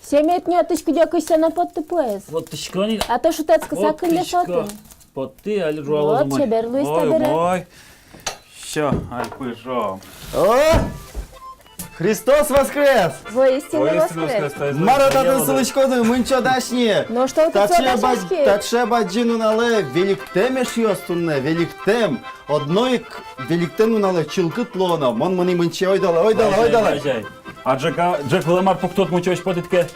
Семетня тычку дякуйся на подтыпуэс. Вот тычкани. А то шутецка Вот сакыле тычка. сотын. Вот ты, аль жуала Вот, чебер Луис Ой, табере. мой. Все, аль пыжом. О! Христос воскрес! Воистину воскрес. Мара татын сылычкоды мынча дашни. Ну что ты цодашашки? Тачеба джинунале великтеме шиостунне, великтем. Одной великтем унале чилкыт лона. Мон мыни мынча ойдала. А Джек Валамар пуктот мучош подитке.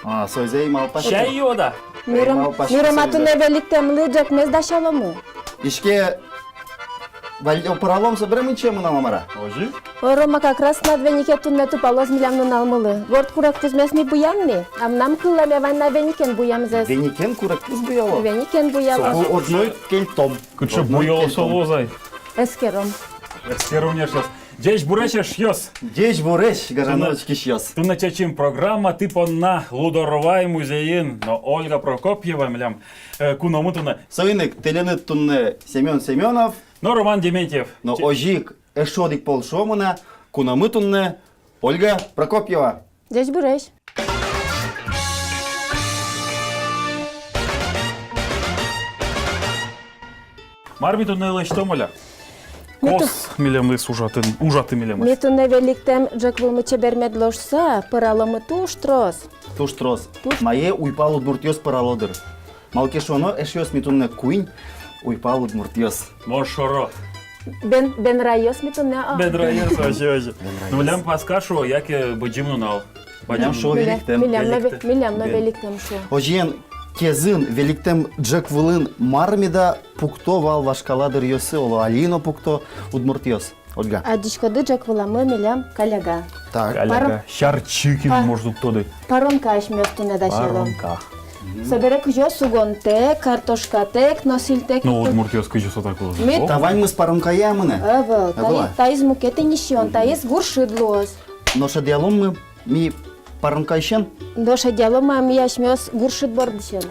А, сойзей мал пашка. Чай йода. Миром атуне великтемлы джекмез дашалому. Ишке опыралом собере мынча мына мамара. Ожи? Рома как раз на венике тунне тупалоз милямну налмылы. Горд курак кузмес ми буянны. Амнам кылламе ванна веникен буямзес. Веникен курак пуз буяло. Веникен буяла. Соку одной кельтом. Куча буяло солозай. Эскером. Эскерунеш яс. Десь буречеш йос. Дечь буреш, гараночки щас. Ту на чачим программа типа на Лудоровай музеин, но Ольга Прокопьева млям куномутуна. Соиник теленет тунне Семен Семенов. Но Роман Дементьев. Но ожик эшодик полшомуна, кунамытунне Ольга Прокопьева. Здесь буреш. Мармитунне лештом оля. Кос милемлис ужаты милемлис. Ми тунне великтем джек вылмыче бермед ложса, пыралымы туш трос. Туш трос. Мае уйпал удмуртьос паралодыр. Малкешоно эшьос митунне куинь уйпал удмуртьос. Мошоро. Бен райос ми тунне а. Бедраер ожи. Ну млям паскашу, яке баджимну нал. Милям шо великтем. Милям на великтем шо. Ожиен кезын великтем джек вылын мармида пукто вал вашкаладыр йосы, оло алино пукто удмуртьос. Ольга. А дичкоды джек выламы милям каляга. Так. Аляга. Щарчикин может тоды. Паронка ашмёс тунне дашелом. Паронка. Собере кujо сугонтек, картошкатек, носильтек. Ну удмуртьос кыжы такого. Ми Тавань мы с паронкаямыне. Эвел, таиз мукеты нищен, таиз гуршидлос. Но шадиалом мы ми паронкайшен. Доша дялома ми ашмёс гуршидбордышен.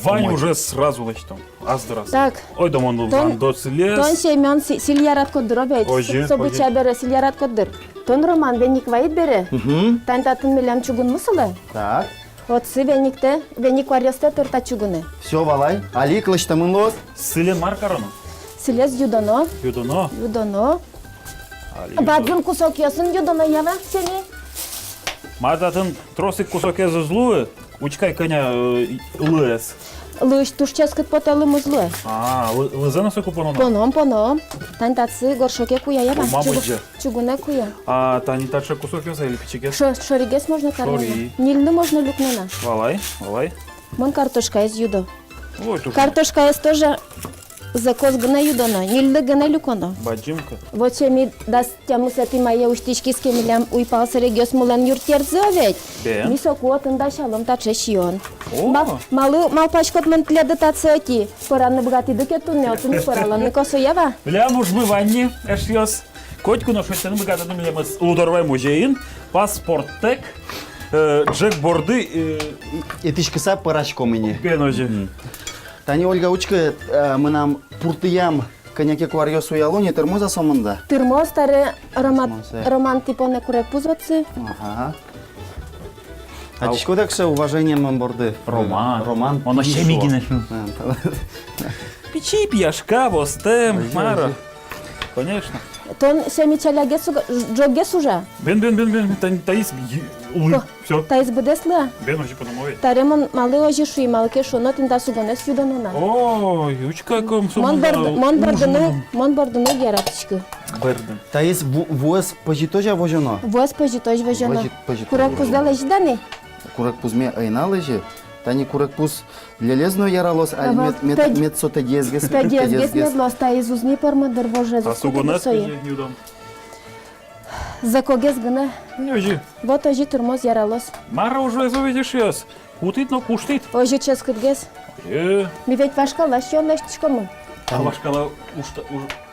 Вань уже сразу лечтом. Аздырас. Так. Ой, домон Тон- ван доцлес. Тон семен сильярат коддыр обед. Ожи, Собыча ожи. бере сильярат коддыр. Тон роман веник вайт бере. Тан татын милям чугун мысылы. Так. Отсы веникте, веник варьосте төрта чугуны. Все, валай. Али клыштамын лос. Силен маркарону. Силез юдоно, Юдоно. юдоно. Бадзын кусок ясын юдоно ява сени. Мадатын тросик кусок из злуы. Учкай коня лес. Лыш тушческат потелы мызлы. А, лызена сой купону. Поном. Тан татсы горшоке куя ява. Мамыджа. Чугуне куя. А тани тача кусок яса или пичекес? Шоригес можно Шори. кармана. Нильны можно люкнена. Валай. Мон картошка из юдо. Ой, тут Картошка из тоже закос гына юдоно. Нильды гына люконо. баджимка. Вот ми даст тяму сети моя уштички с кемилям уйпал серегес мулан юртерзовет. Бен. Ми сокуотын да шалом таче шион. О. Мал пачкот мен тледа тацети. Пораны богати декетун не отын пораланы косоева. Бля, муж мы ванни, эшьос. Котку нашу стену мы когда думали мы Лудоровай музеин, паспорттек, Джек борды, Этишкиса парашко мне. пеножи. Тани Ольга учка мы нам пуртыям коняке кварьо суялоне термоза сомында. Тырмо старе Тырмозе. роман типоне курек пузоцы. Ага. А чко так все уважением нам борды? Роман. Он Пишо. ощемигинеш. А, Печи, пьяшка, востем, мара. Конечно. Тон семичаля джогес уже. Бен, таис, все. Таиз будесла. Бен уже подумай. Таремон малы ожи шуи малке шонот инда сугонес юдонона. Ой, учка ком Мон бордыны гератычкы. Берден. Таис вуэс пожитожа вожено. Воз пожитож вожено. Пожитож Курак пуздал ежданы. Курак пузме айналыжы. Тани курак пуз лелезно яралос, а Ага, мет сота дезгес. Спедезгес медлос таиз узни пармадыр вожез. А сугонас юдом. Закогес гына. Не ожи. Вот ожи турмоз яралос. Мара уже заведешь яс. Кутит, но куштит. Ожи ческытгес. Ми ведь вашкала щонлештичкомы. А вашкала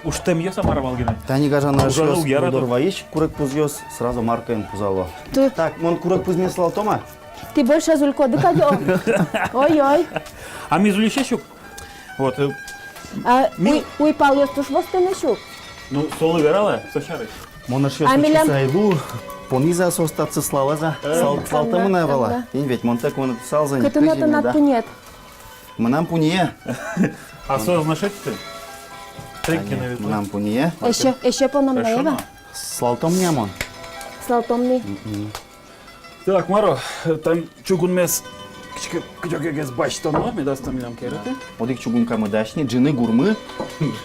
уштем яса мара валгина. Тани гажана Уже шос яра да. дорваиш, курак пузьёс, сразу маркаем пузало. Ты, Так, мон курак пузме слал тома? ты больше зулько дыкадё. Ой-ой. А мизулищещук? Вот, А уйпал ёс туш востенешук. ну, солы верала, сочары. Мон аш ёс А милям- сайду. пониза состаться слалаза. Салта мына вала. Ин ведь монтак он салза не Кытына тынат да. пунет. Мынам пуния. А со значит ты? Тыкки на ветру. Мынам пуния. Еще понамна, Хорошо, ева? ну. Слалтом нямон. Слалтомни. Так, Маро, там чугун мес кичке бачтан var mı? Dastan milyon kerete. Одик чугунка мыдашни, джины гурмы.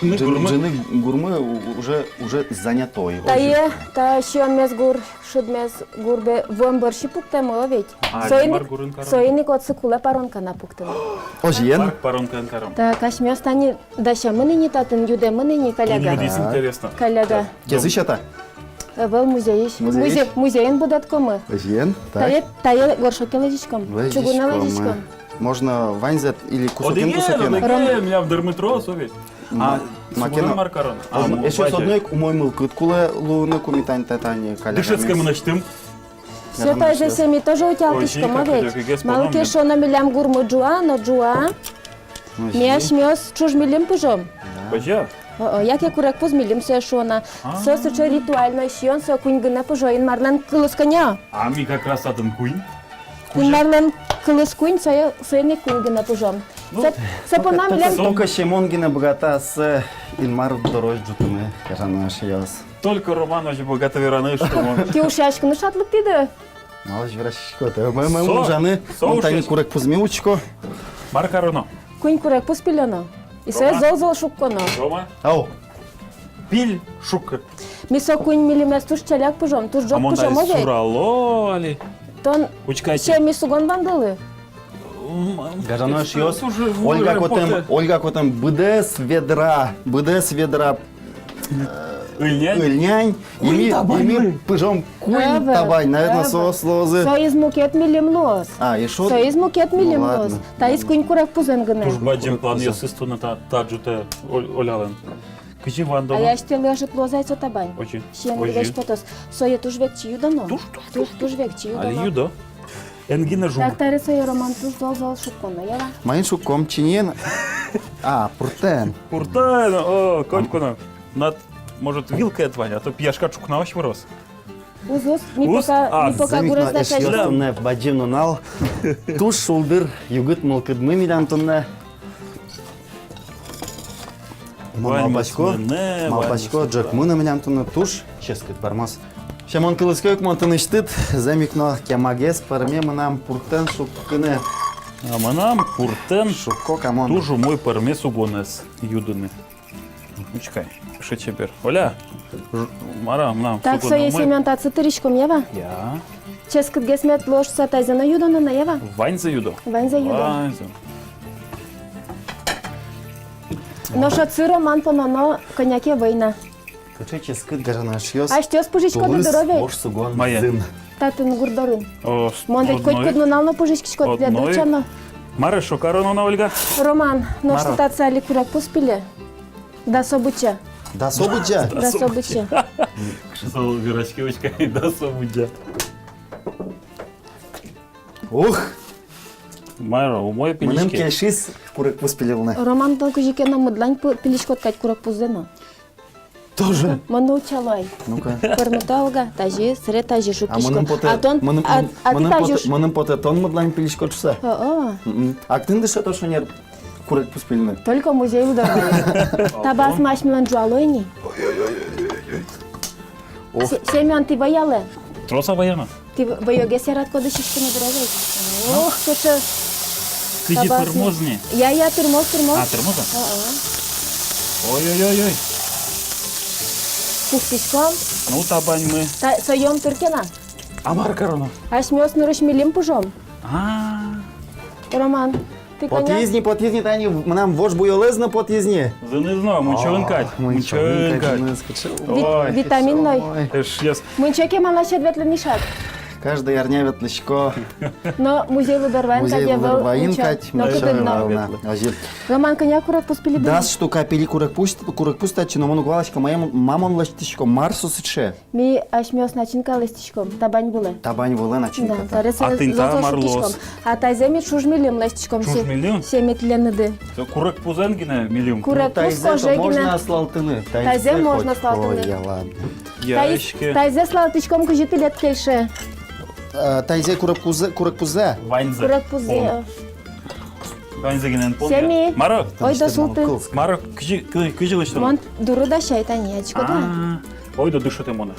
Джины гурмы уже занятой. Тае, та шион гур, шудмес гурбе вомборши пуктемо ведь. Мар гурын карам. Соиник от сыкула паронка на пуктемо. Ожиен. Парон канкарам. Та кашмёс тани даша мыныни татын юде мыныни Не коляга. интересно. Коляга. Кезишата. Вел музеиш. Музеиш? Музеин будет комы. Ожиен. Тае горшоке лежичком. Чугуна лежичком. Можно ванзет или кусокин Одиген, кусокин. меня в дерметро совет. А, Макена. маркарон. Еще с одной у мой мылкыт куле луны кумитань татани коляга. Дышецкому начтым. Все то же семи тоже утялтышко, Ой, ведь. как я Малки шо на милям гурму джуа, но джуа. Меш мёс чуж милим пужом. Бача. Як я курак пуз милим се шона. Со суча ритуально шион со куньгына пужоин марлен кылысканя. А ми как раз один куин. Кунь марлен кылыскунь соене куньгына пужом. Се по нам лем. Только Шемонгина богата с Ильмар дорож джутуны. Кажана шияс. Только Романович богатый раны, что он. Ти ушашкыны шатлык тиде. Малыш вращiko. Мы Со- мужаны. со Он тайны ушеш. курак пузмеучко. Маркароно. Кунь курак пуз пилено. И се Рома. зол шукконо. Рома. Ау. Пиль шука. Мисо кунь милимес туш челяк пужом. Туш А жок монда пужом ове. сурало али. Тон Учкайте. ще мисугон вандалы. Кажана шияс. Ольга котам бдс ведра. Ильнянь. Ильнянь. Ими пыжом куль Эве, табань. Наверное, эве. со слозы. Со из мукет милим лос. А, и шо? Со из мукет милим Ну, лос. ладно. Та из кунь курак пузенгыне. Туж баджим план ясысту на та джуте олялен. Кичи А вандова. я ще лежит лозайцо табань. Очень. Ще не веш потос. Со е туж век чи юдано. Туж век чи Али юдано. юдо. Энгина жум. Так таре со е роман туж зол шукконо. Яла. Майын шукком чинен. А, пуртен. Пуртайно. О, котькуна. Над, может, вилкой отвань, а то пьяшка чукнаваш вырос. Узус. Ми Уз? пока А, гурас Замикна да эшияс шажу. тунне баджимно нал. Туш шулдыр югыт мылкыдмы мидан тунне. Малбачко. Малбачко джек мына мидан тунне туш. Ческыт бармас. Шамон кылыскök монтын иштит. Замикно кемагес парме мынам пуртен шуккыны. А манам пуртен Шукко камон. тужу мой пармес угонес юдыны. Учкай. Что теперь? Оля. Мара, нам. Так со е семен та цитыричком ява. Я. Ческыт гесмет лош сатайзана юдано на ява. Вань за юдо. Ванза юдо. Вань за. Но шо ци роман понано коняке война. Кычы ческыт гажана шияс. А що спужичко до здоров'я? Бош сугон. Моя. зын. Татын гурдорын. О, Мондай коть одной. кудно нално пужичкишко Одной. дедучано. Мара, що коронона, Ольга? Роман, но Мара. що таца али курак пуспіле? Да собуча. Да собыджа. Да собуча. Що вірочки, очкай, да, собудя. Ух. Мара, у моєї Мыным пілічки. келшис курак пуспилилны. Роман долго жике на мудлань пилишкот кать курак пуздено. Тоже. Мана учалай. Ну-ка. Перметалга, тажи, сре тажи А шукишко. мыным поте, А тон, а ты тажиш. мыным поте тон мыдлань пилишко чуса. О, А ты дыши то, что не курак пуспилны. только музей удовольствия. Табас маш милан джуалойни. Ох. Семен, ты бояле? Троса воєнна. Ти бойоге сярат коды шишки на дорогой. Ох, куча. Ти ті Табасні. термозні. Я термоз. А, термоза? Ой-ой-ой-ой. Пухтишком. Ну, табань ми. Та соем туркена. А Мара корона? Аж мёс нурыш милим пужом. А, Роман, ты коня. Подъездни, тани, нам вож буйолезно подъездни. за не знаю, мучовинкать. Мучовинкать. Ой, Витаминной. ти ж яс. Мунчеке малашет ветленишат. Каждый ярня ветлышко. Но музей Лударвайн, Музей кадя был Лударвайн, ничего. кать, Но большой кудынна. волна. Ажил. Роман, коня курак поспели бы? Да, что капели курак пуста, чино мону гвалашка, моему мамон лаштышко, Марсу сыче. Ми ашмёс начинка лестичком, табань булы. Табань воле Да, начинка. тарес А тын та марлос. А тайземи шужмилем лестичком. Шужмилем? Семетленныды. Курак пузенгіне миллион. Курак Тайзе пуско то можно жегина. слалтыны. Тайзе можно слалтыны. Ой, я ладно. Яшке. Тайзе слалтычком кыжыты лет кельше. Тайзе курак пузе. Вайнзе. Курак пузе. Вайнзегінен пон. Семи. Маро. Ой, да султы. Маро, кыжылы что? Мон дуру да шайтани, ачко да. Ой, да душо те мона.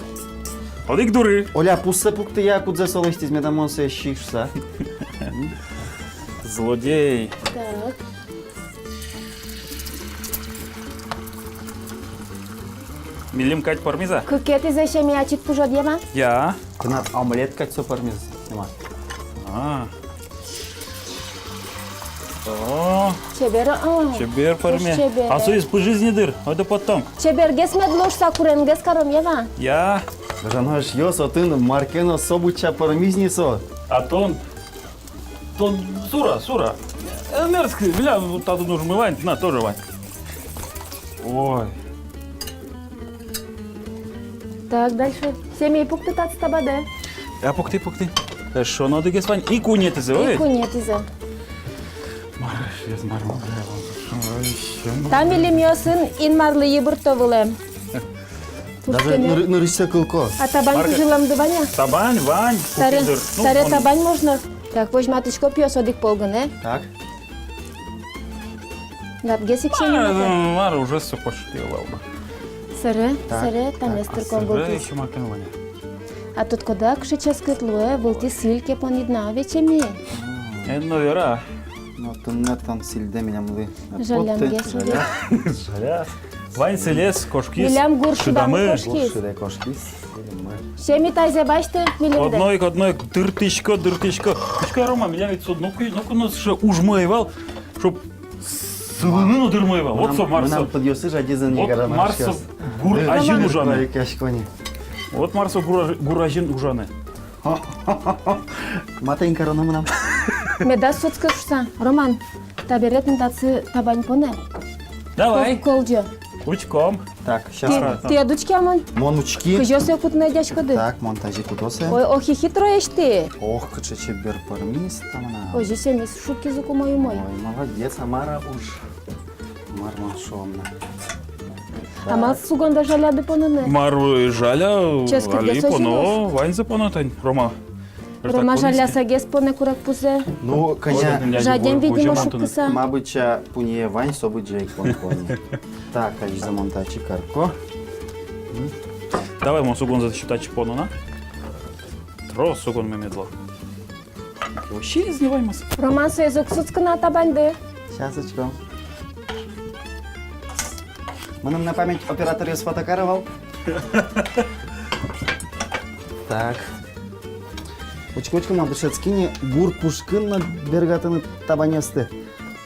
Одик дуры. Оля, пуссе пукты я кудзе солыстиз медамон се шишса. Злодей. Так. Милим кать пармиза. Кукети за шеми ачит пужо дьема? Я. Кынат омлет кать сопармиз. Нема. А. О, Чебер, чебер парме. чебер. А союз по жизни дыр. Это потом. Чебер гес медлош сакурен гес каром ева? Я. Жанош йос отын маркено собуча пармизнисо. А тон. Сура. Мерзкий. Бля, вот тут нужно мывать. На, тоже Вань. Ой. Так, дальше. Семей пукты тат стабаде. Я пукти. Що надо гес Вань? І куні ти зовет? Ику нет иза. Марш, я змарму. Там или мёсын ин марлы ебурто вулем. Даже нырышса кылко. А табань Марка. кыжилам дываня? Табань, Вань. Таре, пукти дыр. таре он- табань можно? Так, возьматочко пьёс одик полгане. Так. Гап гесик шени. Мара уже все пошлила. Сыре, Так, сыре, там так, нестырком Уже бултис. еще макан Ваня. А тут кода кшича скытлуэ, булти сильке понидна вечеми. Ну, вера. Но тыннаттан силде менен мылы. Жалям гесуде. Жаря. Вань селес, кошки. Милям гур шудамы Шудамы. кошкис. Шире кошкис. Шеми тайзе башты, милимде. Одной, дыртичко. Кучка Рома, меня ведь ну-ка нас ще ужмаевал, чтоб сылынын удырмаевал. Вот со Марсо. Нам подъёсы жадизен не Вот гора Марсо гур ажин ужаны. Кашкони. Вот Марсо гур ажин ужаны. Матейн карана нам. Медас соцкышса. Роман, таберетн тацы табань поне. Давай, Колджо. учком. Так, сейчас. Ты одучки амон? Монучки. Кыжосе кутне дяшкоды. Так, монтажи кудосе. Ой, охи хитро ешти. Ох, кычече бер пармис там она. Ой, же семи шубки зуку мою мой. Ой, молодец, Амара уж. Марман шомна. Амал сугонда жаляды понуны. Мару жаля, Ческит али гесо поно, Вань запонатань. Рома. Рома жаляса гес поне курак пузе. Ну, коня. Жадем, видимо, шубкыса. Мабыча пуне Вань собы Джейк понкони. Так, тач за монтачи карко. Давай мон сугон засчитать чпону, на? Тро сугон мемедло. Вообще изневаемость. Роман соезок суцкана табанды. Щасочко. Нам на память оператор ее сфотокаровал. Так. Очко мам дышецкине гур пушкынна бергатыны табанесты.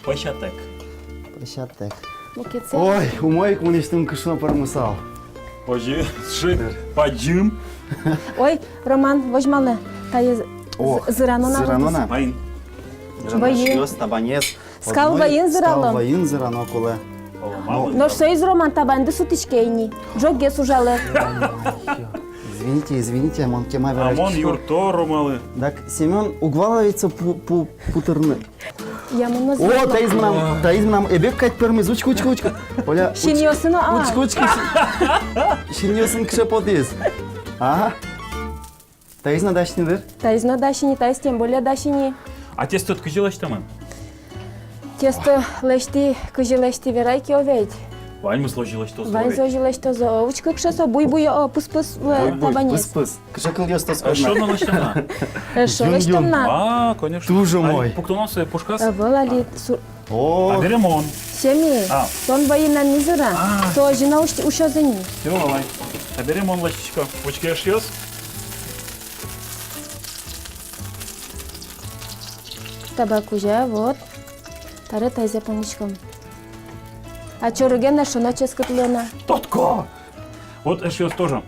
Пощатек. Пощатек. Мукице. Ой, умойк муништым кышно пармысал. Пожи, шик, поджим. Ой, Роман, возьмалы. Тайыз зыранона. Зыранона. Вайн. Вайын. Жанашьёс, табанес. Скал Одной вайын зыралым. Скал вайын зырано куле. Но союз Роман табанды сутичкейни. Джок гес ужалы. Извините, мон кема Амон верачки. юрто ромалы. Так, Семен угвалавица путырны. Я мон О, назвала. таизм нам эбек кать пермиз, учка. Оля, Шиньосыно а. учка. Шиньосын кше подиз. Ага. Таизна дашнидыр. Тайзно дашини, тайз тем более дашини. А тесто откажилась там? Тесто лешти, кыжи лешти верайки оведь. Вань мы сложилась то Вань зожи лешти за овучка кшесо, буй-буй о, пыс-пыс табанес. Пыс. Кше кыльёс А что тоскодна. на лощана? Шо Юн-юн. лештом на. А, конечно. Туже мой. Пуктоносы пушкас. Вылали О, А беремон. семи. А. Тон воина мизера. То жена ушо за ним. Все, давай. А беремон лощичка. Пучки шьёс. Табак уже, вот. Таре тайзе поничком. А чоруген на шо ноче скотлена. Тотко! Вот шьёс тоже.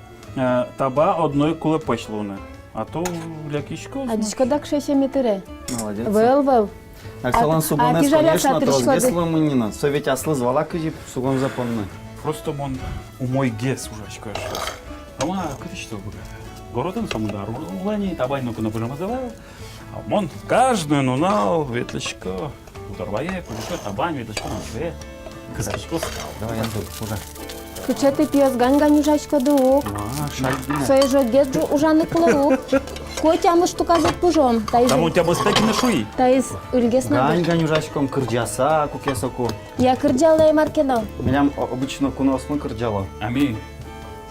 Таба одной куле печлуны. А то лякичко. А дичкодак шеше митыре. Молодец. Вел. Аксалан а субонес, ти жаля конечно, са тришкоды? трозгесло мынина. Совет аслы звала кыжи, сугон запомны. Просто он у мой гес ужачко. Ама, кыты что было? Городын самудар улани, табайну куна пожамазала. А он каждую нунал, ветлячко. Ударвае, пожишко, табань, ветлячко, ночве. Кыскичко стал. Давай, я тут уже. Кучети пиос гань ужачко дук. Шальгина. Свои же геджу ужаны куларук. Котя мы штука за пужом. Там у тебя быстаки на шуи. Таиз ульгес надо. Гань ужачком кырджаса, кукесоку. Я кырджала и маркена. Меня обычно куносмы кырджало. Ами,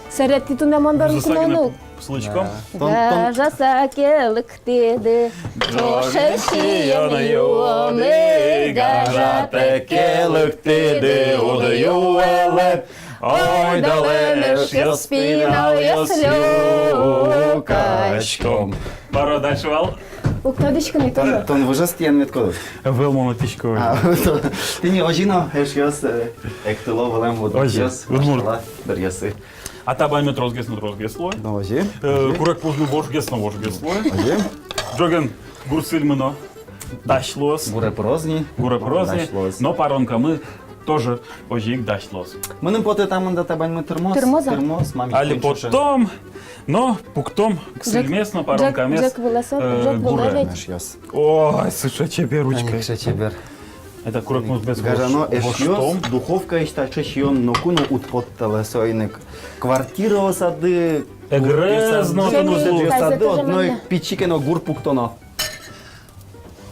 Сарет ти туна мондар куланук. слычком. Гажаса келык теды. Тошешияны юаны. Гажаты келык теды. Уды юэлэ. Ой, далеш, я спинал, я слю качком. Пара дальше вал. Уктадышка не тоже. Тон вже стіен меткодов. Велмона тичковый. Ти не ожіно, еш ектило велем воду. Ожі, удмур. Бер'яси. А табай мы трозгесло. Ну, ожі. Курак позну вожгесло. Ожі. Джоген гурсыльмыно. Дашлос. Буре порозні. Гура прозни. Дашлос. Но паронка мы тоже ожик дашлос. Мене поти там до тебе ми термос. Термоза? Термос, мамі. Али потом, но пуктом ксельмесно паронка мес. Джек Волосов, Джек гура. Волович. Наш яс. Ой, слушай, тебе ручкой. Якше чебер. Это курак мы без Гажано воштом. ешйос, духовка іштаче шйон нокуну утпот телесойник. Квартира осади. Егрезно ту нузлу. Осади Кайзе одної теж пічікено гур пуктоно.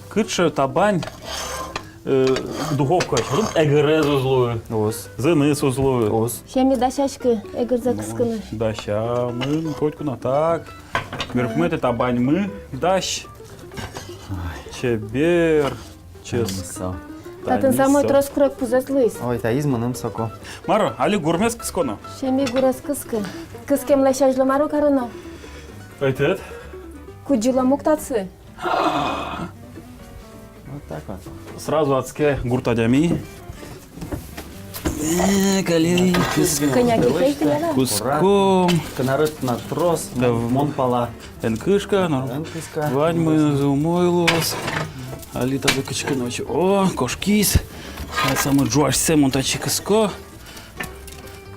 Кытше табань. Духовка. Потом эгрезу злую. Ос. Зенысу злую. Ос. Шеми дашашки, эгр закысканы. Да, ща мы хоть куда так. Меркметы табань мы. Дащ. Чебер. Чес. Татын самой трос курак пузаслыс. Ой, та ізманим соко. Маро, али гурмес кысконо. Шеми гурас кыскы. Кыскем лашажлы мару карыно. Этот. Куджула муктатсы. Вот так вот. Сразу адске гуртадями. Калей. Коняки кейтеляла. Куском. Кнарыт на трос, Да, мон пала. Энкышка. Энкыска. Вань мы заумойлос. Али та выкачка ночи. О, кошкис. А самый джуаш семон тачи кыско.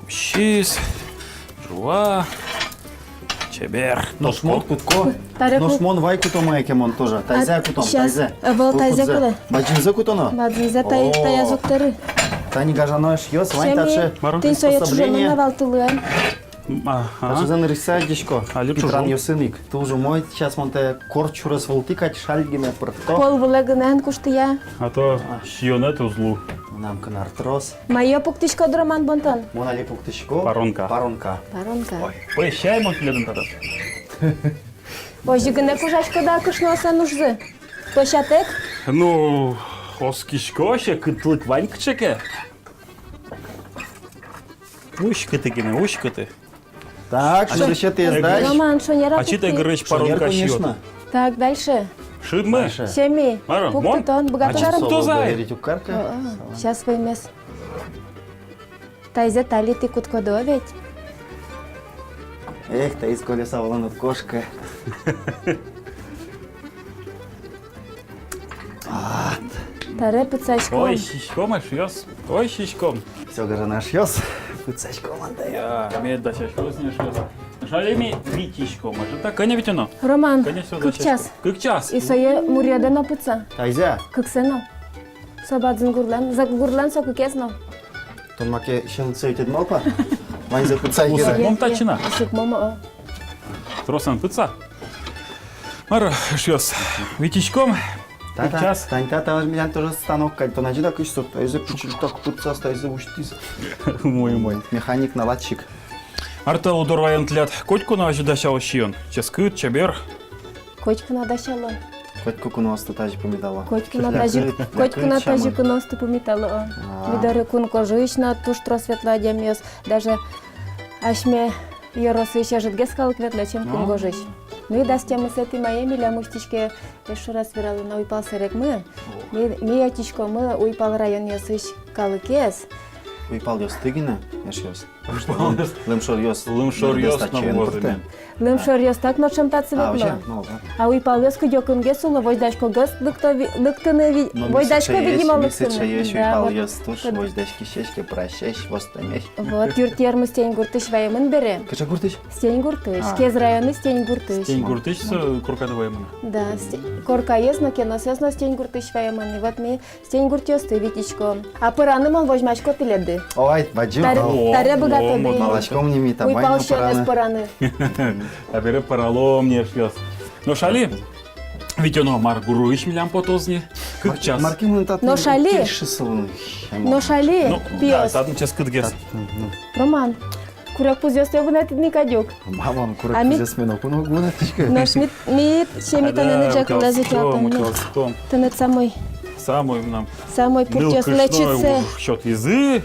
Щис. Жуа. Чебер. Ношмон кутко. Тареку. Ношмон вай куто май кемон тоже. Тайзе кутом, щас, тайзе. вол тайзе кула. Баджинзе кутоно. Бадзинзе тая зуктары. Тани гажанош йос, вань таче. Маро. Ты соя чужана Способление. навал тылы. Таче за нарисай дишко. Али Петран чужо. Йосыник. Ты уже мой, сейчас монте корчурас волтикать шальгине прто. Пол вылегынен куштыя. А то щионет узлу. Нам кнар трос. Майо пуктишко дроман бонтон. Мона ли пуктышко. Паронка. Паронка. Паронка. Поещай мон кледен тогда. Ожигыне кужачко да кышноса нужзы. Тощатек. Ну, оскишко ще кытлык ванькчеке. Ушкыты кеме, ушкыты. Так, что еще ты сдашь? Роман, шо не А чи ты работает? говоришь Шагер, паронка щиот? конечно. Так, дальше. Шидмы? Дальше. Семи. Маро, мон? Пуктытон, А богатаром. чё кто знает? Говорить у карка. Сейчас вымес. Тайзе тали ты куткодо ведь. Эх, та из колеса волонут кошка. Таре пыцачком. Ой, щичком аж ёс. Ой, щичком. Все, гажа наш йос. Пыцачко монтая. Я, мед да щичком не шёс. Шалеми витичком. Это так, коня ведь оно. Роман, Коня сюда как час. Как час. И сое мурьядено пыца. Тайзе, Как сено. Собадзин гурлан. За гурлан соку кесно. тон маке шен цейтед малпа. Вань за пыцай Усак гера. мом тачина. Сик момо. Тросан пыца. Мара, шёс. Витичком. Как час. Тань тата меня тоже станок, как то начи так и что. Тайзе пучиш так пыца, тайзе уштис. Мой. Механик, наладчик. Арта удорваен тлят. Котьку на ожидаща ощион. Ческыт, чебер. Кочка надашало. Хоть куку нас тут аж помидала. Кочка надажи куносту помитало. Видары кун кожишна, туш тросветла демес. Даже ашме йоросы еще жидгес калкветла, чем кун гожиш. Ну и дастя мы с этой моей миля муштичке еще раз вирали на уйпал серек мы. Ми ятичко мы уйпал район ясыш калыкес. Уйпал йос тыгина, еш йос. Лымшор йос. Лымшор йос на возы. Лымшор йос так ночем та А, цветло. вже? Ну, так. А уйпал йос кудёкын гесуло, войдачко гыс лыктыны, Ну, войдачко видимо місяця є, що Да, йпал вот. йос туш, ось дечки щечки, пращеш, востамеш. Вот юртьермы стень гуртыш вайымын бере. Кача гуртиш? Стень гуртыш, А. кез районы стень гуртыш. Стень гуртычса, куркады ваймана. Да, корка есно, кенос есно стень гуртыш вайымын. И вот ми стень гуртёсты витичко. А пыраным он возьмачко пиледы. Ой, баджу. Таре богато Малачком не міта, Уйпал баню щенес поране. пыраны. А бере паралом не шьёс. Ну шали, ведь оно маргуруиш милям потозни. Как час. Марким тат. Но шали. Но шали, Ну, да, пиос. тадын час кыдгес. Роман, курак пузёс ёбынат не кадюк. Мамам, А курак ми- пиздец мену, куну гуна тишка. Наш мит, щеми тонны джек лазутятан. Мукелстом. Тонет Самый нам. самой путёс лечится. Счет езы.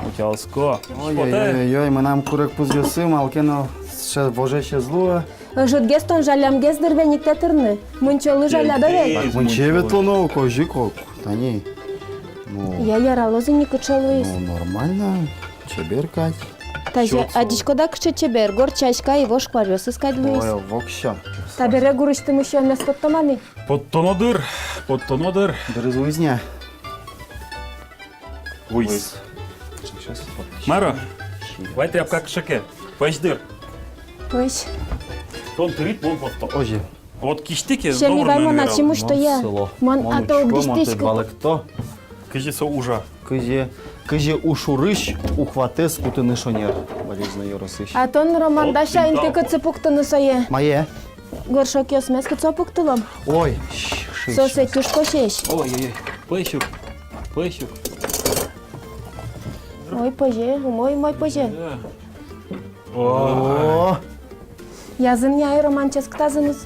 Мукелско. Ой-ой-ой, менам курак пиздеси, малкено ще воже ще зло. Жут гестон жалям гес дервеник тетерны. Мунчолы жаля довел. Мунче ветлоно, кожи кок. Та ні. Ну, Я яралозы не кучалуюсь. ну нормально. Чеберкать. Таже адичкода кче чебер, горчачка и вош кварёс искать луис. Ой, вокша. Табере гурыштым еще на стоттоманы. Подтонодыр. Подтонодыр. Березуизня. Уйс. Маро, вай тряпка кшеке. Пойдыр. Ой, Тон тырит, вон потто. Ожи. Вот киштики. щеми ваймо на чему что я. Мон а то Монучко, гиштичко. валекто. Кижи со ужа. Киже ушуриш, ухвате скутини шонер. Болезно йоросиш. А тон Роман Вот даша пинтал. интыка цепуктыны сое. Має. Горшок ёс меска цепуктылым. Ой, Сосе тюшко шеш. Ой-ой-ой. Пыщук. Пыщук. Ой, поже, мой поже. Да. О, О, Язын яй Роман час ктазыныз.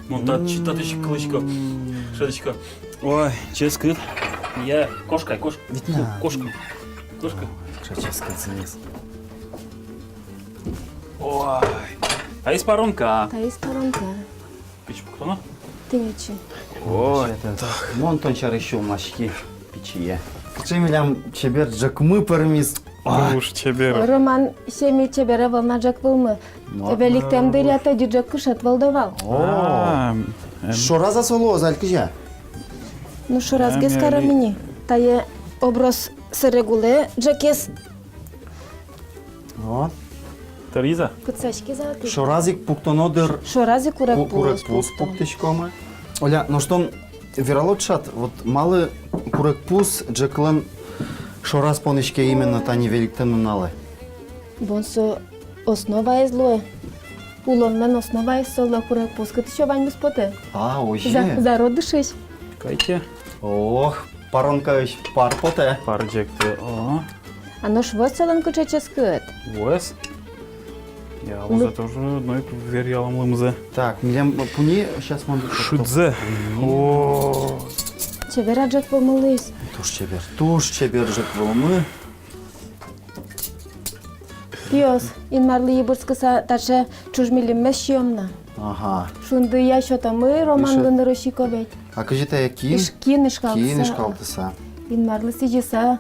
ну тат еще кылычко. Шедочка. Ой, ческыт. Я кошка. Витна. Кошка. Кошка. Чеческа цінес. Ой. А из паронка. Та й сторонка. Пичку кто на? Ты ничи. Ой, вон тончар еще машки печие. Чимілям чебер джакми переміс. Уж тебе. Роман щеми чебере волна джак вылмы. Великтем дырята дюджак кышет волдовал. Що раза соло, залькіжа? Ну шо раз гес карамини. Та є образ серегуле джакес О, Тариза. кыцачки заты. що разик пуктонодер Шо рази курак курек пулус пус пуктичкоми. Оля, ну що віралочат, от мали курек пус джеклен що раз поничке іменно та не великтену нале. Бонсо основа е злое. Улон мен основа е соло курак пус. Кыты шо вань споте. А, оже. Зародышеш. Кайте. Ох, паронкавич, пар поте. Парджекты. О. А ну шво солон кучачес кыт. Уэс. Я уже тоже одной верьялом лымзе. Так, мілям пуні, щас мам Шудзе. О. Чебера джак помылыс. Туш чебер жек волми. Пиос. Ин марли ебурскыса таше чужмилим мес шьемна. Ага. Шунды я шо тамы Роман Ише- гыныры шиковет. А кажете, якін? Ишкин ишкалса. Кін ішкалтыса. Ин марли сижеса.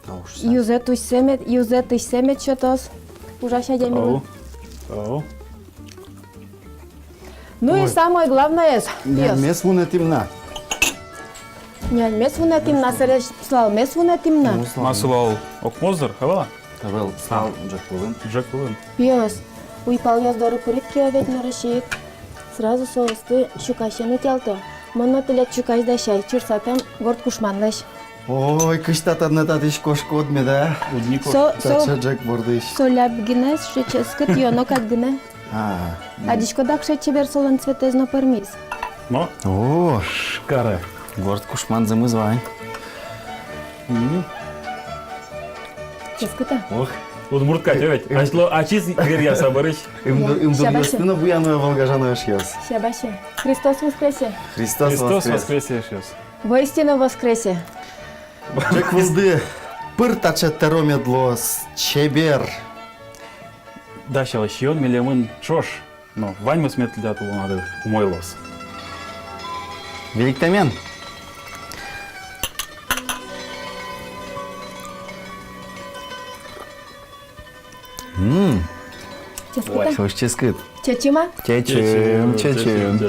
Та уж Юзе туш семет шотос. Ужаша Оу. демилы. Оу. Ну и Ой. самое главное, Пиос. Мес вуне тимна. Не, мес вуна тимна, сареш слал, мес вуна тимна. Масывал окмоздер, хавала? Тавел стал джек волин. Джек Лын. Пиос. Уйпал я здору курит киовет на решит. Сразу соосты щукащены телто. Монно тилет щукащ дащай, чурсатам горд кушманлеш. Ой, кыштат одна татыш кошко отме, да? Удников. Тача джек бордыш. Соляп гинес, шическет, йоно как гине. А, А дичко дак ше чебер солон цветезно пермис. Но. о, шкаре. Горд кушман замызвай. Ческета. Ох. Удмуртка, тевет. А чиз верья сабарыч. Им Щабаще. добьёстына буяную волгожаную шьёс. Щабаще. Христос воскресе. Христос Христос воскрес. воскресе сейчас. Воистину воскресе. Джек возды. Пыр тача теромедлос. Чебер. Дащала щион милемын чош. Но вань мы сметлят надо мой лос. Ческита. Hoş çeskit. Чечима? Çeçim.